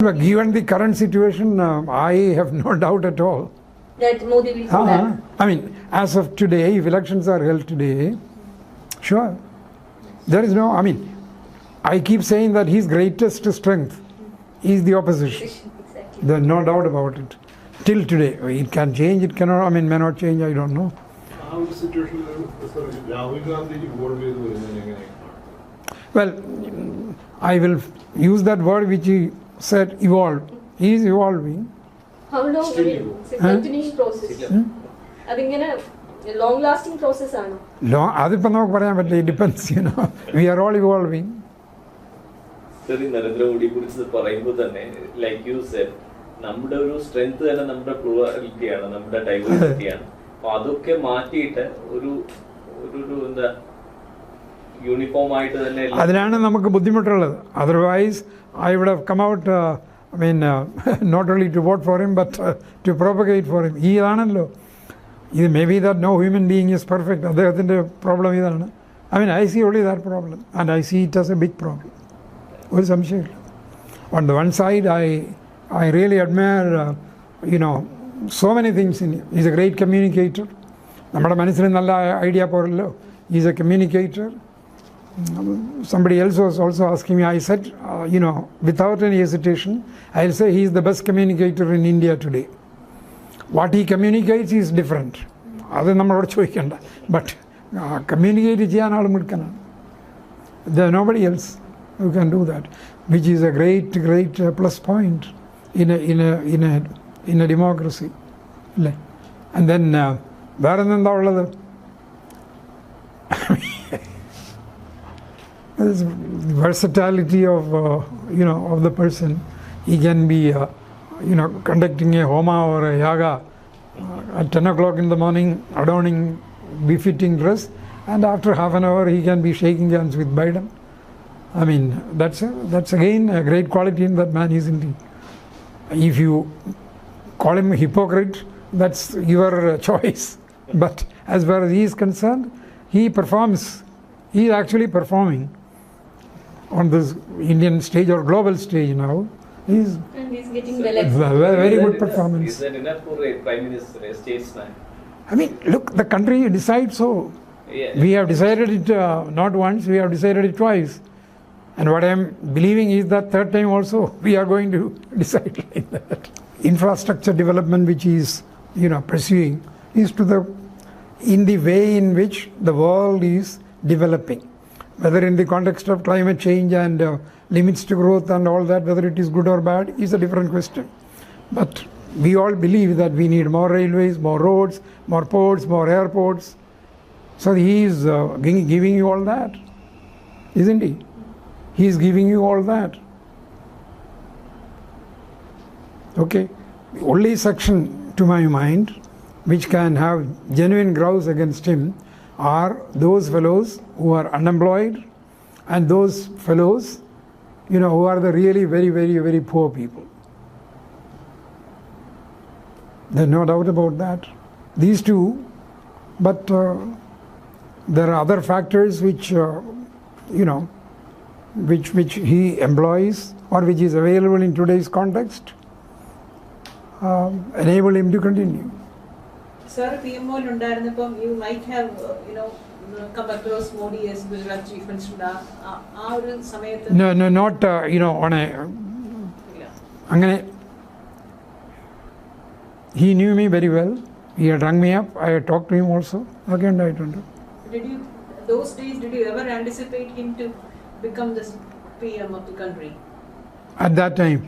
But given the current situation, I have no doubt at all that Modi will come back. I mean, as of today, if elections are held today, sure. There is no, I mean, I keep saying that his greatest strength is the opposition. Exactly. There's no doubt about it. Till today, it can change, it cannot, I mean, may not change, I don't know. How is the situation? Rahul Gandhi vote? Well, I will use that word which he said, evolve. He is evolving. How long? I mean, it's a continuing process. Adingane a long lasting process aanu. Long, അതിപ്പോൾ നമുക്ക് പറയാൻ പറ്റില്ല. It depends, you know. We are all evolving. Sir, Narendra Modi കുറിച്ച് പറയുമ്പോൾ തന്നെ, like you said, നമ്മുടെ ഒരു strength തന്നെ നമ്മുടെ plurality ആണ്, നമ്മുടെ diversity ആണ്. അപ്പോൾ അതൊക്കെ മാറ്റിയിട്ട് ഒരു എന്താ യൂണിഫോം ആയിട്ട് തന്നെ അതിനാണ് നമുക്ക് ബുദ്ധിമുട്ടുള്ളത്. Otherwise, I would have come out, I mean, not only to vote for him, but to propagate for him. ഈ ഇതാണല്ലോ. ഇത് maybe that no human being is perfect. അദ്ദേഹത്തിൻ്റെ പ്രോബ്ലം ഇതാണ്. I mean, I see only that problem, and I see it as a big problem. ഒരു സംശയമില്ല. On the one side, I really admire, you know, so many things in him. He's a great communicator. നമ്മുടെ മനസ്സിൽ നല്ല idea പോരല്ലോ. He's a communicator. Somebody else was also asking me, I said, you know, without any hesitation, I'll say he is the best communicator in India today. What he communicates is different. അത് നമ്മളോട് ചോദിക്കണ്ട. But communicate ചെയ്യാൻ ആൾ മിടുക്കനാണ്. There is nobody else who can do that, which is a great plus point in a democracy. And then വേറെ എന്താ ഉള്ളത്? This versatility of you know, of the person. He can be you know, conducting a homa or a yaga at 10 o'clock in the morning, adorning befitting dress, and after half an hour he can be shaking hands with Biden. I mean, that's again a great quality in that man, isn't he? If you call him a hypocrite, that's your choice. But as far as he is concerned, he performs. He is actually performing on this Indian stage or global stage now. And he's getting well. Very good performance. Is that enough for a prime minister, a statesman? I mean, look, the country decides so. Yeah. We have decided it not once, we have decided it twice. And what I am believing is that third time also we are going to decide like that. Infrastructure development which he is, you know, pursuing is in the way in which the world is developing. Whether in the context of climate change and limits to growth and all that, whether it is good or bad is a different question. But we all believe that we need more railways, more roads, more ports, more airports. So he is giving you all that, isn't he? He is giving you all that. Okay. The only section to my mind which can have genuine grouse against him are those fellows who are unemployed and those fellows, you know, who are the really very poor people. There's no doubt about that. These two, but there are other factors which, you know, which he employs or which is available in today's context, enable him to continue. Sir, PMO ഉണ്ടായിരുന്നപ്പോൾ you might have, you know, come across Modi as Gujarat Chief Minister. ആ ഒരു സമയത്ത് No, not, you know, on a, അങ്ങനെ, he knew me very well. He had rung me up. I had talked to him also. Again, I don't know. Those days, did you ever anticipate him to become the PM of the country? At that time,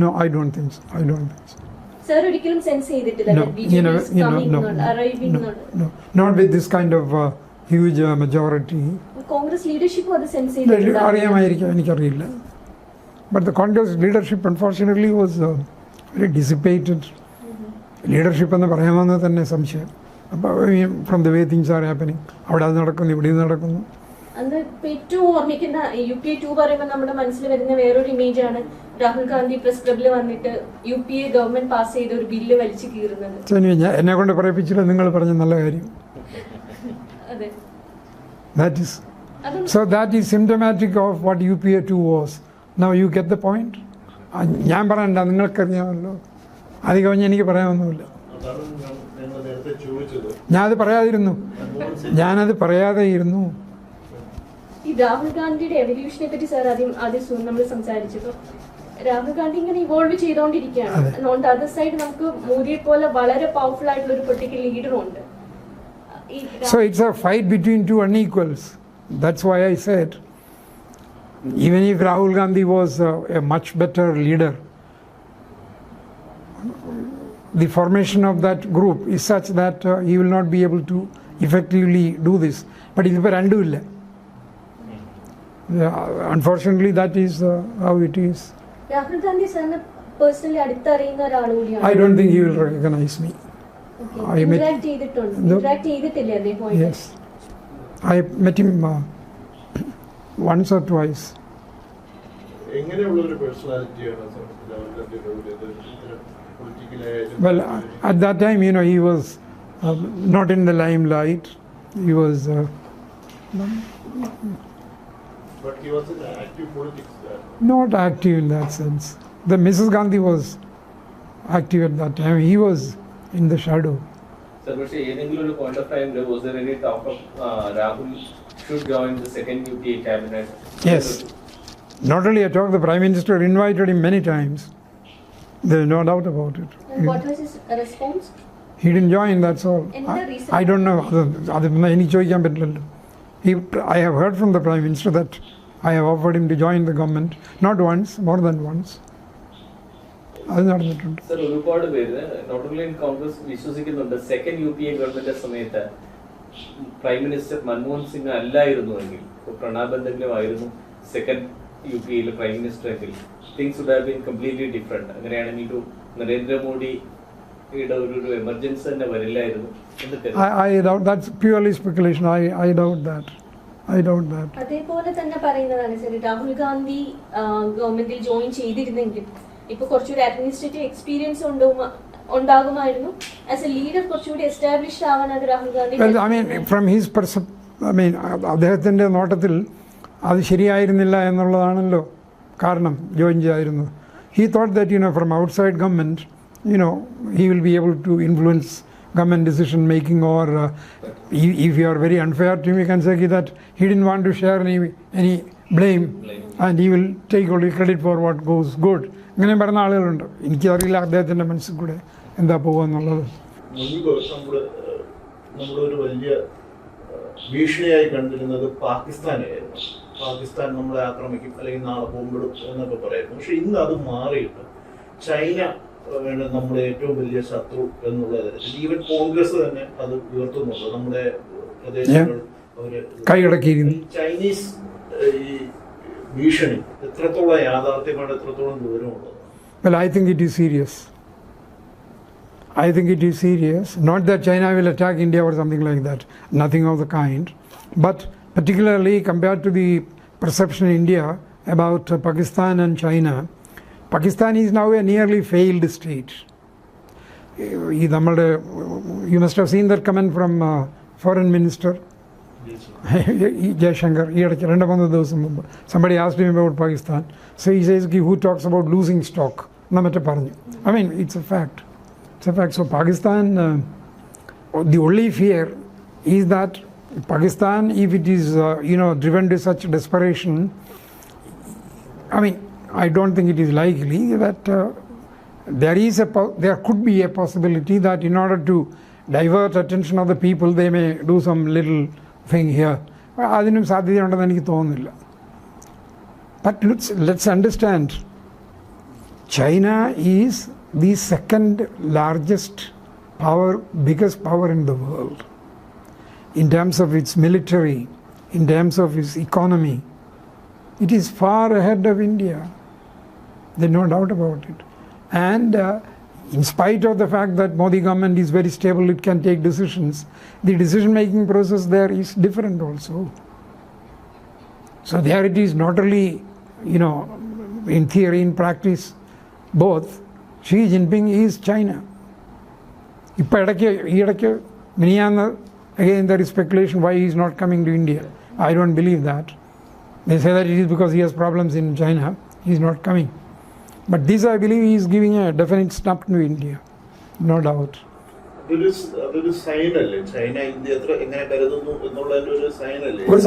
no, I don't think so. Sir, ഒരിക്കലും sense ചെയ്തിട്ടില്ല that BJP is coming, arriving. No, not with this kind of huge majority. Congress ലീഡർഷിപ്പും അത് sense ചെയ്തിട്ടില്ല. അറിയാമായിരിക്കും, എനിക്കറിയില്ല. But the Congress leadership unfortunately was very dissipated. Leadership എന്ന് പറയാമെന്ന് തന്നെ സംശയം. From the way things are happening. അവിടെ അത് നടക്കുന്നു, ഇവിടെ ഇത് നടക്കുന്നു. അത് ഏറ്റവും ഓർമ്മിക്കുന്ന UPA 2 പറയുമ്പോൾ നമ്മുടെ മനസ്സിൽ വരുന്ന വേറൊരു ഇമേജ് ആണ് രാഹുൽ ഗാന്ധി പ്രസ് ക്ലബിൽ വന്നിട്ട് UPA ഗവൺമെന്റ് പാസ് ചെയ്ത ഒരു ബില്ല് വലിച്ചു കീറുന്നത്. എന്നെ കൊണ്ട് പറയിപ്പിച്ചില്ല, നിങ്ങൾ പറഞ്ഞ നല്ല കാര്യം. That is So that is symptomatic of what UPA 2 was. Now you get the point? ഞാൻ പറയണ്ട, നിങ്ങൾക്കറിയാമല്ലോ. അധികം കഴിഞ്ഞ് എനിക്ക് പറയാനൊന്നുമില്ല. അതാണ് ഞങ്ങൾ നേരത്തെ ചോദിച്ചത്. ഞാനത് പറയാതെ ഇരുന്നു. ഈ രാഹുൽ ഗാന്ധിയുടെ എവല്യൂഷനെ പറ്റി സാർ ആദ്യം നമ്മൾ സംസാരിച്ചപ്പോൾ രാഹുൽ ഗാന്ധി ഇങ്ങനെ ഇവോൾവ് ചെയ്തുകൊണ്ടിരിക്കുകയാണ്. ഓൺ ദ അതർ സൈഡ് നമുക്ക് മോദിയെ പോലെ വളരെ പവർഫുൾ ആയിട്ടുള്ള ഒരു പൊളിറ്റിക്കൽ ലീഡറും ഉണ്ട്. So it's a fight between two unequals. That's why I said, even if Rahul Gandhi was a much better leader, the formation of that group is such that he will not be able to effectively do this. But if rendu illa. Unfortunately, that is how it is. Rahul Gandhi സാറിന് personally അടുത്തറിയുന്ന ഒരാൾ കൂടിയാണ്. I don't think he will recognize me. Interact ചെയ്തിട്ടില്ലേ അദ്ദേഹം? Yes, I met him once or twice. എങ്ങനെയുള്ള ഒരു പേഴ്സണാലിറ്റിയാണ് Well, at that time, he was not in the limelight. He was but he was in active politics there. not active in that sense. The Mrs. Gandhi was active at that time. He was in the shadow. Sir, പക്ഷേ ഏതെങ്കിലും ഒരു point of time was there any talk of Rahul should join the second UPA cabinet? Yes. Not only a talk, the Prime Minister invited him many times. There is no doubt about it. And what was his response? He didn't join, that's all. എന്താ reason? I don't know. അതൊന്നും എനിക്ക് ചോദിക്കാൻ പറ്റില്ലല്ലോ. I have heard from the Prime Minister that I have offered him to join the government. Not once, more than once. അത് നടന്നിട്ടുണ്ട്. Sir, ഒരുപാട് പേര് not only in Congress വിശ്വസിക്കുന്നുണ്ട് സെക്കൻഡ് UPA ഗവൺമെന്റ് സമയത്ത് പ്രൈം മിനിസ്റ്റർ മൻമോഹൻ സിംഗ് അല്ലായിരുന്നുവെങ്കിൽ, പ്രണാബ് എന്തെങ്കിലും ആയിരുന്നു സെക്കൻഡ് UPA പ്രൈം മിനിസ്റ്റർ എങ്കിൽ things would have been completely different. അങ്ങനെയാണെങ്കിൽ നരേന്ദ്രമോദിയുടെ ഒരു എമർജൻസി തന്നെ വരില്ലായിരുന്നു. I doubt. That's purely speculation. I doubt that. അതേപോലെ തന്നെ പറയുന്നതാണ് സാർ, രാഹുൽ ഗാന്ധി ഗവൺമെന്റിൽ ജോയിൻ ചെയ്തിരുന്നെങ്കിൽ ഇപ്പൊ കുറച്ചുകൂടി അഡ്മിനിസ്ട്രേറ്റീവ് എക്സ്പീരിയൻസ് ഉണ്ടാകുമായിരുന്നു. ആസ് എ ലീഡർ കുറച്ചുകൂടി എസ്റ്റാബ്ലിഷ്ഡ് ആവാൻ അത് Rahul Gandhi. Well, I mean, from his അദ്ദേഹത്തിന്റെ നോട്ടത്തിൽ അത് ശരിയായിരുന്നില്ല എന്നുള്ളതാണല്ലോ കാരണം join ചെയ്യാതിരുന്നത്. He thought that from outside government, he will be able to influence government decision making, or if you are very unfair to him, you can say that he didn't want to share any blame and he will take only credit for what goes good. ഇങ്ങനെ പറയുന്ന ആളുകളുണ്ട്. എനിക്കറിയില്ല അദ്ദേഹത്തിൻ്റെ മനസ്സിൽ കൂടെ എന്താ പോകുന്നുള്ളത്. മുൻപ് നമ്മളൊരു വലിയ ഭീഷണിയായി കണ്ടിരുന്നത് പാകിസ്ഥാനായിരുന്നു. പാകിസ്ഥാൻ നമ്മളെ ആക്രമിക്കും അല്ലെങ്കിൽ നാളെ ബോംബിടും എന്നൊക്കെ പറയുന്നു. പക്ഷെ ഇന്ന് അത് മാറിയിട്ട് ചൈന നമ്മുടെ ഏറ്റവും വലിയ ശത്രു എന്നുള്ള തരത്തിൽ ഈവൻ കോൺഗ്രസ് തന്നെ അത് ഉയർത്തുന്നുണ്ട്. നമ്മുടെ പ്രദേശങ്ങൾ അവര് കൈയടക്കിയിരിക്കുന്നു. ചൈനീസ് ഈ ഭീഷണി എത്രത്തോളം യാഥാർത്ഥ്യമാണ്, എത്രത്തോളം ദൂരമുള്ളത്? Well, I think it is serious. Not that China will attack India or something like that. Nothing of the kind. But particularly compared to the perception in India about Pakistan and China, Pakistan is now a nearly failed state. You must have seen that comment from Foreign Minister Jaishankar. Somebody asked him about Pakistan. So he says, who talks about losing stock? I mean, it's a fact. So Pakistan, the only fear is that Pakistan, if it is driven to such desperation, I don't think it is likely that there could be a possibility that in order to divert attention of the people, they may do some little thing here. അതിനും സാധ്യതയുണ്ടെന്ന് എനിക്ക് തോന്നുന്നില്ല. But let's understand, China is the second largest power, biggest power in the world in terms of its military, in terms of its economy. It is far ahead of India. There's no doubt about it. And in spite of the fact that Modi government is very stable, it can take decisions, the decision making process there is different also. So there it is not only, in theory, in practice, both. Xi Jinping is China. Again, there is speculation why he is not coming to India. I don't believe that. They say that it is because he has problems in China. He is not coming. But this, I believe, he is giving a definite snap to India, no doubt. അതൊരു സൈനല്ലേ, China India എത്ര എങ്ങനെ കരുതുന്നു എന്നുള്ളതിന്റെ ഒരു സൈനല്ലേ? ഒരു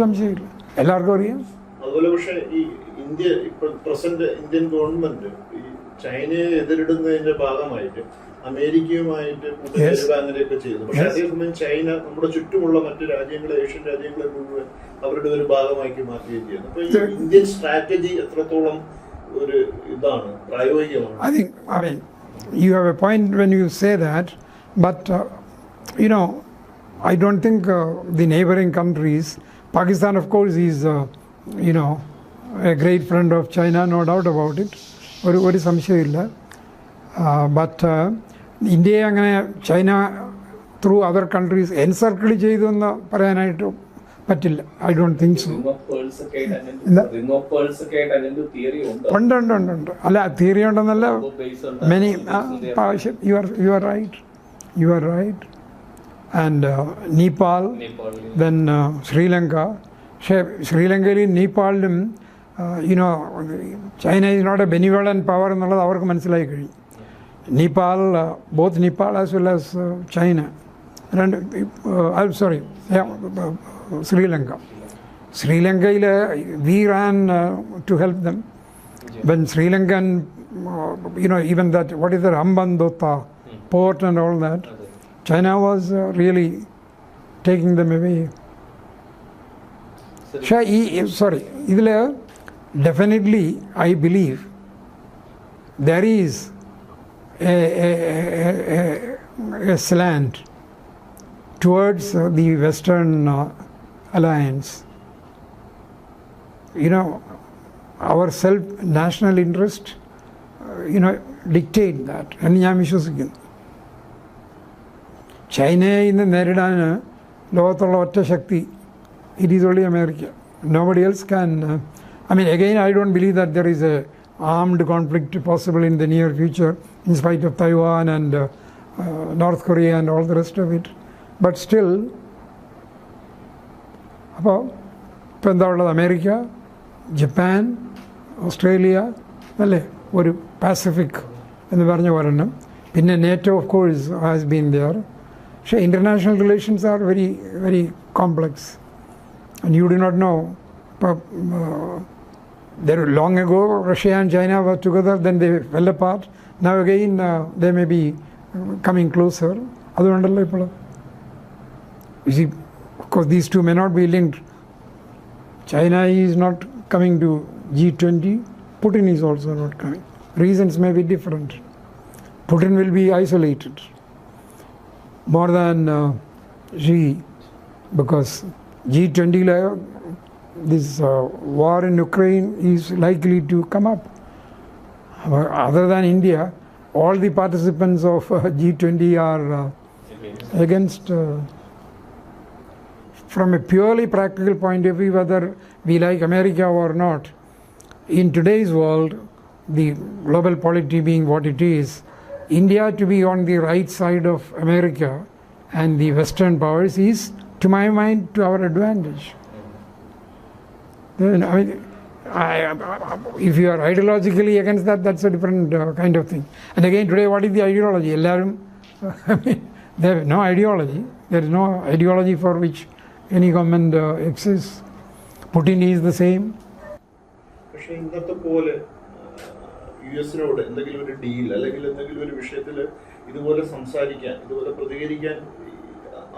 സംശയമില്ല, എല്ലാവർക്കും അറിയാം. അതുപോലെ പക്ഷെ ഈ ഇന്ത്യ ഇപ്പൊ പ്രസന്റ് ഇന്ത്യൻ ഗവൺമെന്റ് ഈ ചൈനയെ എതിരിടുന്നതിന്റെ ഭാഗമായിട്ട് അമേരിക്കയുമായിട്ട് കൂട്ടുചേരുക അങ്ങനെയൊക്കെ ചെയ്തു. പക്ഷെ അതേസമയം ചൈന നമ്മുടെ ചുറ്റുമുള്ള മറ്റു രാജ്യങ്ങളെ, ഏഷ്യൻ രാജ്യങ്ങളെ മുഴുവൻ അവരുടെ ഒരു ഭാഗമാക്കി മാറ്റുകയും ചെയ്യുന്നു. അപ്പൊ ഈ ഇന്ത്യൻ സ്ട്രാറ്റജി എത്രത്തോളം ഒരു ഇതാണ്, പ്രായോഗികമാണ്? I mean, you have a point when you say that, but I don't think the neighboring countries, Pakistan of course is a great friend of China, no doubt about it, ഒരു സംശയമില്ല. But ഇന്ത്യയെ അങ്ങനെ China through other countries encircle ചെയ്തു എന്ന് പറയാനായിട്ട് പറ്റില്ല. I don't think so. ഉണ്ട്. അല്ല, തിയറി ഉണ്ടെന്നല്ല, many you are right. And Nepal, then Sri Lanka. പക്ഷേ ശ്രീലങ്കയിലും നേപ്പാളിലും China is not a benevolent power എന്നുള്ളത് അവർക്ക് മനസ്സിലായി കഴിഞ്ഞു. Nepal, both Nepal as well as China, and I'm sorry, Sri Lanka. Sri Lanka, we ran to help them. When Sri Lankan, even that, what is the Hambantota port and all that, China was really taking them away. Sorry, definitely I believe there is a slant towards the Western alliance. Our self-national interest, dictate that. And ഞാൻ വിശ്വസിക്കുന്നു. ചൈനയെ ഇന്ന് നേരിടാൻ ലോകത്തുള്ള ഒറ്റ ശക്തി, it is only America. Nobody else can. Again, I don't believe that there is a armed conflict possible in the near future, in spite of Taiwan and North Korea and all the rest of it. But still, ഇപ്പോൾ എന്താ ഉള്ളത്? America, Japan, Australia, അല്ലേ, ഒരു പാസിഫിക് എന്ന് പറഞ്ഞ ഒരെണ്ണം. പിന്നെ NATO of course has been there. പക്ഷേ international relations are very very complex and you do not know. ഇപ്പോൾ there long ago Russia and China were together, then they fell apart. Now again they may be coming closer. അതുകൊണ്ടല്ലോ ഇപ്പോൾ you see, of course these two may not be linked. China is not coming to G20, Putin is also not coming. Reasons may be different. Putin will be isolated more than Xi, because G20 this war in Ukraine is likely to come up. Other than India, all the participants of G20 are against. From a purely practical point of view, whether we like America or not, in today's world, the global polity being what it is, India to be on the right side of America and the Western powers is, to my mind, to our advantage. If you are ideologically against that, that's a different kind of thing. And again, today, what is the ideology? There is no ideology. There is no ideology for which any government exists. Putin is the same. പക്ഷേ ഇന്നത്തെ പോലെ യുഎസിനോട് എന്തെങ്കിലും ഒരു deal അല്ലെങ്കിൽ എന്തെങ്കിലും ഒരു വിഷയത്തിൽ ഇതുപോലെ സംസാരിക്കാൻ, ഇതുപോലെ പ്രതികരിക്കാൻ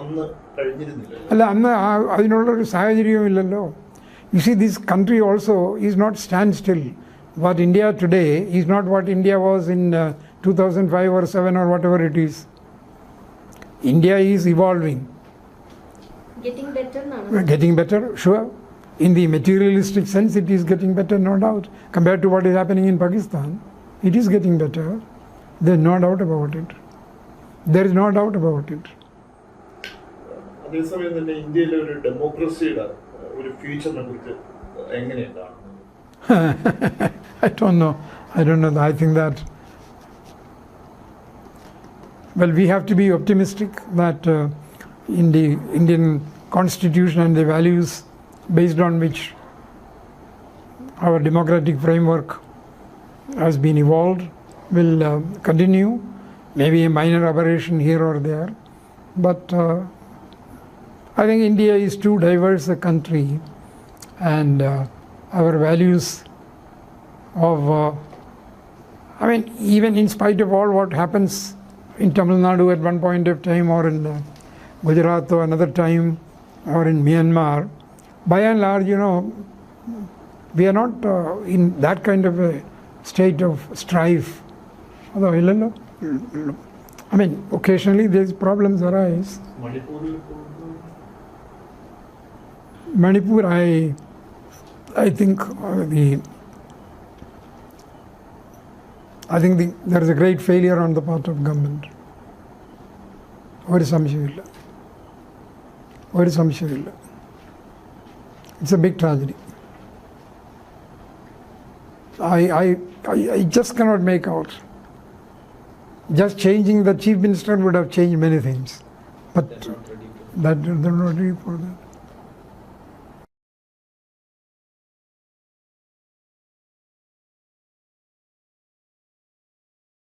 അന്ന് കഴിഞ്ഞിരുന്നില്ല. അല്ല, അന്ന് അതിനുള്ളൊരു സാഹചര്യമില്ലല്ലോ. You see, this country also is not standstill. What India today is not what India was in 2005 or 7 or whatever it is. India is evolving. Getting better now. Getting better, sure. In the materialistic sense, it is getting better, no doubt. Compared to what is happening in Pakistan, it is getting better. There is no doubt about it. There is no doubt about it. അതേസമയം തന്നെ ഇന്ത്യയിലെ ഒരു ഡെമോക്രസിയുടെ ഒരു ഫ്യൂച്ചറിനെ കുറിച്ച് എങ്ങനെയാണ്? I don't know. I think that, well, we have to be optimistic that in the Indian constitution and the values based on which our democratic framework has been evolved, will continue, maybe a minor aberration here or there, but I think India is too diverse a country, and our values of I mean, even in spite of all what happens in Tamil Nadu at one point of time, or in Gujarat or another time, or in Myanmar, by and large, we are not in that kind of a state of strife. Although, I mean, occasionally these problems arise. Manipur, I think there is a great failure on the part of government. ഒരു സംശയമില്ല. It's a big tragedy. I just cannot make out. Just changing the chief minister would have changed many things, but they're not ready for that.